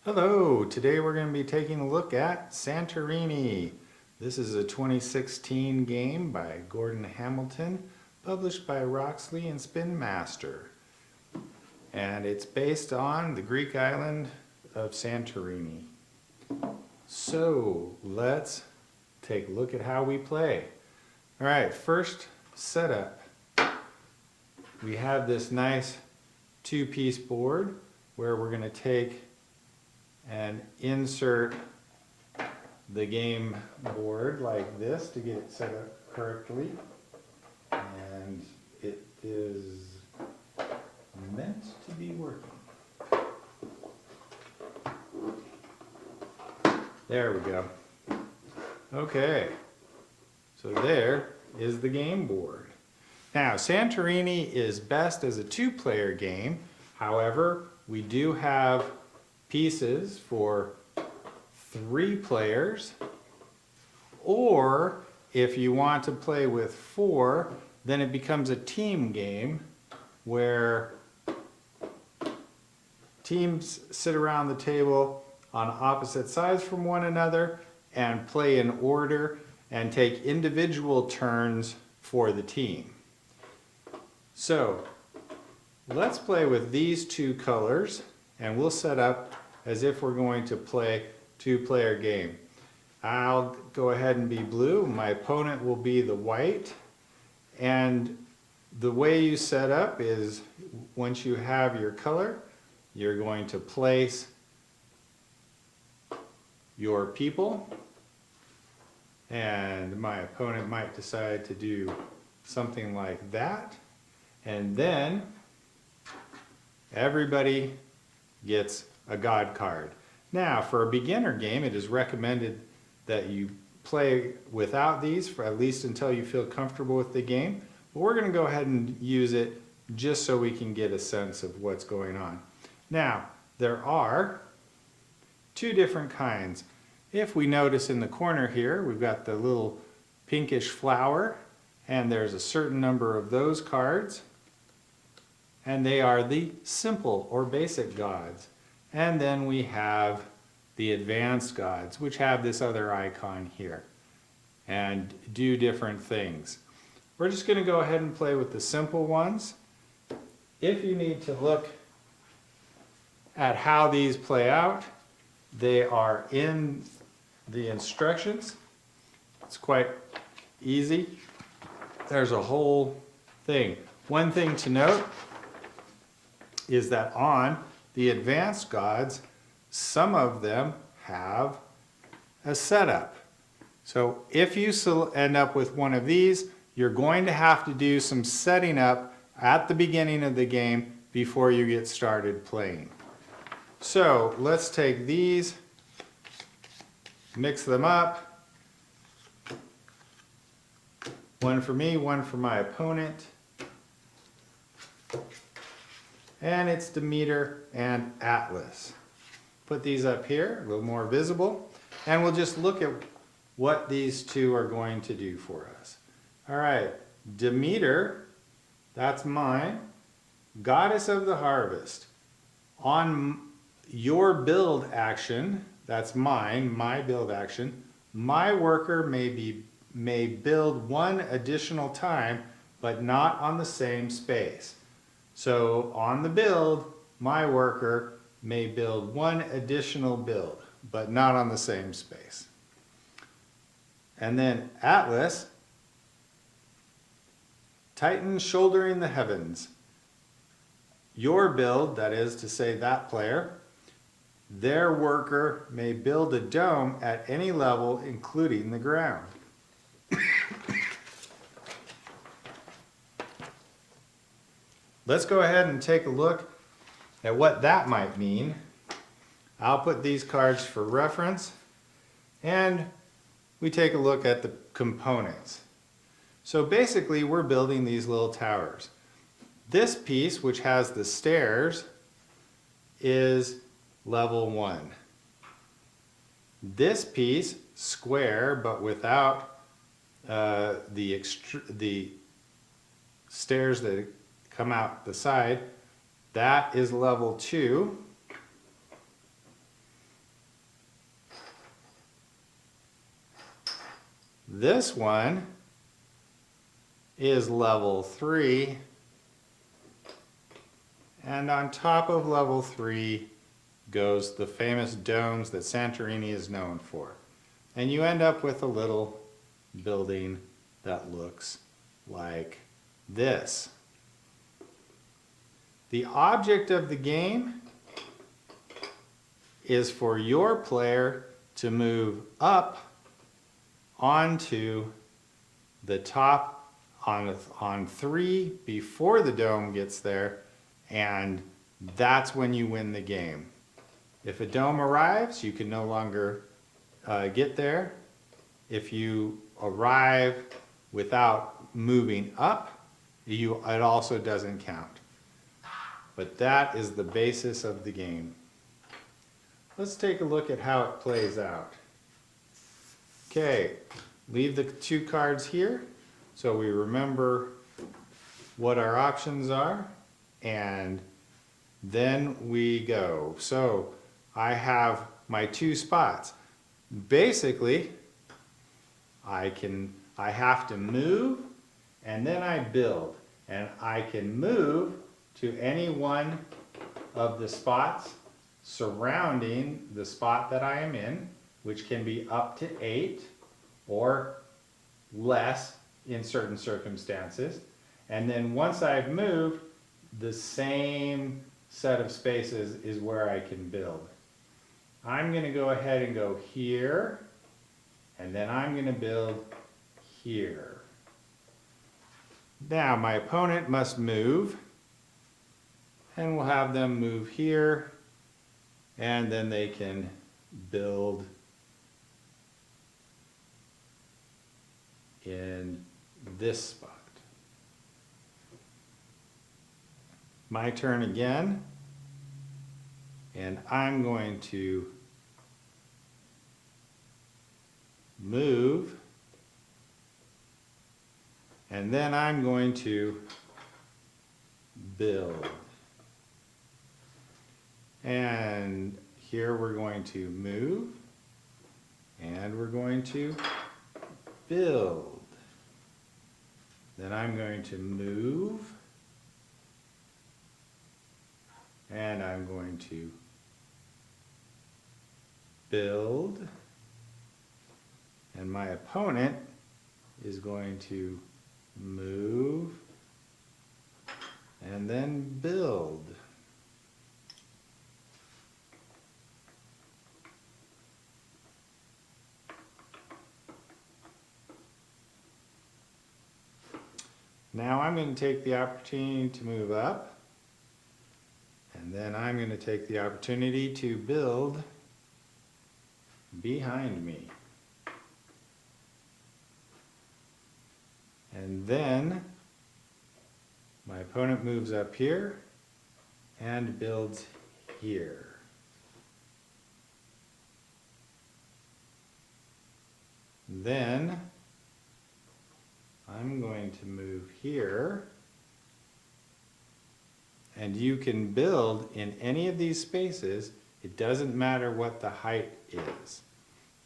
Hello, today we're going to be taking a look at Santorini. This is a 2016 game by Gordon Hamilton, published by Roxley and Spin Master. And it's based on the Greek island of Santorini. So let's take a look at how we play. Alright, first setup. We have this nice two-piece board where we're going to take and insert the game board like this to get it set up correctly, and it is meant to be working. There we go. Okay, so there is the game board. Now Santorini is best as a two-player game. However, we do have pieces for 3 players, or if you want to play with 4, then it becomes a team game where teams sit around the table on opposite sides from one another and play in order and take individual turns for the team. So let's play with these 2 colors, and we'll set up as if we're going to play 2-player game. I'll go ahead and be blue. My opponent will be the white. And the way you set up is once you have your color, you're going to place your people. And my opponent might decide to do something like that. And then everybody gets a God card. Now, for a beginner game, it is recommended that you play without these for at least until you feel comfortable with the game. But we're going to go ahead and use it just so we can get a sense of what's going on. Now, there are 2 different kinds. If we notice in the corner here, we've got the little pinkish flower, and there's a certain number of those cards. And they are the simple or basic gods. And then we have the advanced gods, which have this other icon here and do different things. We're just going to go ahead and play with the simple ones. If you need to look at how these play out, they are in the instructions. It's quite easy. There's a whole thing. One thing to note is that on the advanced gods, some of them have a setup. So if you end up with one of these, you're going to have to do some setting up at the beginning of the game before you get started playing. So let's take these, mix them up. One for me, one for my opponent. And it's Demeter and Atlas. Put these up here, a little more visible, and we'll just look at what these 2 are going to do for us. All right, Demeter, that's mine, goddess of the harvest. On your build action, that's mine, my build action, my worker may build 1 additional time, but not on the same space. So on the build, my worker may build 1 additional build, but not on the same space. And then Atlas, Titan shouldering the heavens. Your build, that is to say that player, their worker may build a dome at any level, including the ground. Let's go ahead and take a look at what that might mean. I'll put these cards for reference, and we take a look at the components. So basically, we're building these little towers. This piece, which has the stairs, is level 1. This piece, square, but without the stairs that come out the side, that is level 2. This one is level 3. And on top of level 3 goes the famous domes that Santorini is known for. And you end up with a little building that looks like this. The object of the game is for your player to move up onto the top on 3 before the dome gets there, and that's when you win the game. If a dome arrives, you can no longer get there. If you arrive without moving up, it also doesn't count. But that is the basis of the game. Let's take a look at how it plays out. Okay, leave the 2 cards here so we remember what our options are, and then we go. So I have my 2 spots. Basically, I have to move and then I build, and I can move to any one of the spots surrounding the spot that I am in, which can be up to 8 or less in certain circumstances. And then once I've moved, the same set of spaces is where I can build. I'm going to go ahead and go here, and then I'm going to build here. Now my opponent must move, and we'll have them move here, and then they can build in this spot. My turn again, and I'm going to move, and then I'm going to build. And here we're going to move, and we're going to build. Then I'm going to move, and I'm going to build, and my opponent is going to move and then build. Now I'm going to take the opportunity to move up, and then I'm going to take the opportunity to build behind me. And then my opponent moves up here and builds here. Then I'm going to move here, and you can build in any of these spaces. It doesn't matter what the height is,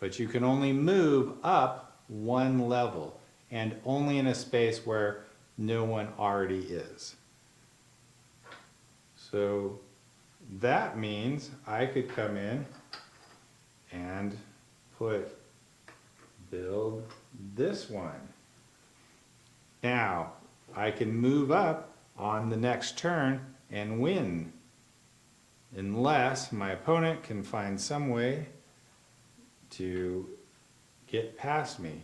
but you can only move up 1 level, and only in a space where no one already is. So that means I could come in and build this one. Now, I can move up on the next turn and win, unless my opponent can find some way to get past me.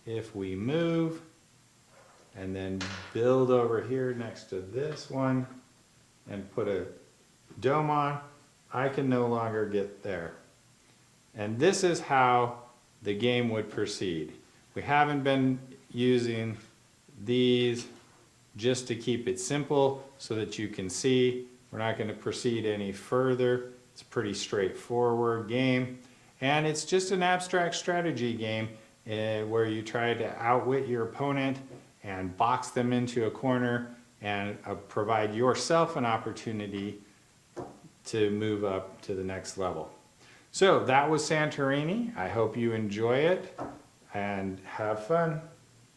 If we move and then build over here next to this one and put a dome on, I can no longer get there. And this is how the game would proceed. We haven't been using these just to keep it simple so that you can see. We're not going to proceed any further. It's a pretty straightforward game, and it's just an abstract strategy game where you try to outwit your opponent and box them into a corner and provide yourself an opportunity to move up to the next level. So that was Santorini. I hope you enjoy it and have fun.